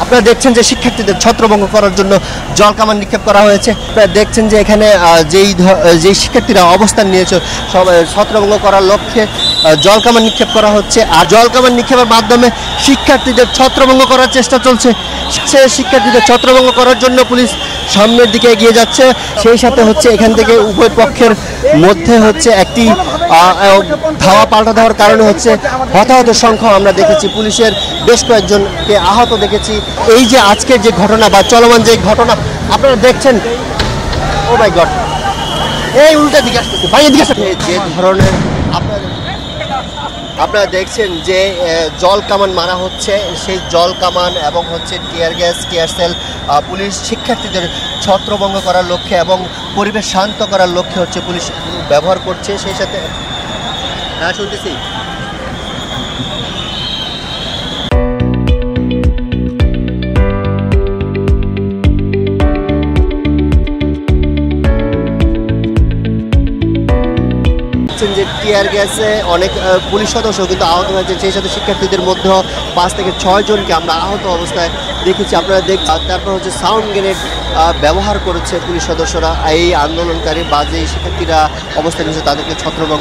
আপনারা দেখছেন যে শিক্ষার্থীদের ছত্রভঙ্গ করার জন্য জলকামান নিক্ষেপ করা হয়েছে। আপনারা দেখছেন যে এখানে যেই শিক্ষার্থীরা অবস্থান নিয়েছে সবাই ছত্রভঙ্গ করার লক্ষ্যে জলকামান নিক্ষেপ করা হচ্ছে। আর জলকামান নিক্ষেপের মাধ্যমে শিক্ষার্থীদের ছত্রভঙ্গ করার চেষ্টা চলছে। শিক্ষার্থীদের ছত্রভঙ্গ করার জন্য পুলিশ সামনের দিকে এগিয়ে যাচ্ছে। সেই সাথে হচ্ছে এখান থেকে উভয় পক্ষের মধ্যে হচ্ছে একটি ধাওয়া পাল্টা দেওয়ার কারণে হচ্ছে হতাহতের সংখ্যা আমরা দেখেছি। পুলিশের বেশ কয়েকজনকে আহত দেখেছি। এই যে আজকের যে ঘটনা বা চলমান যে ঘটনা আপনারা দেখছেন, ও মাই গড, এই উল্টা দিকে আসতেছে ভাই, এদিকে আসতে যে ধরনের আপনারা দেখছেন যে জল কামান মারা হচ্ছে, সেই জল কামান এবং হচ্ছে tear gas, tear shell police শিক্ষার্থীদের ছত্রভঙ্গ করার লক্ষ্যে এবং পরিবেশ শান্ত করার লক্ষ্যে হচ্ছে পুলিশ ব্যবহার করছে। সেই সাথে হ্যাঁ শুনতেছি, যে টিয়ার গ্যাসে অনেক পুলিশ সদস্য কিন্তু আহত হয়েছে। সেই সাথে শিক্ষার্থীদের মধ্যেও 5 থেকে 6 জনকে আমরা আহত অবস্থায় দেখেছি। আপনারা দেখছেন তারপর হচ্ছে সাউন্ড গ্রেনেড ব্যবহার করেছে পুলিশ সদস্যরা। এই আন্দোলনকারী বা যে শিক্ষার্থীরা অবস্থান নিয়েছে তাদেরকে ছত্রভঙ্গ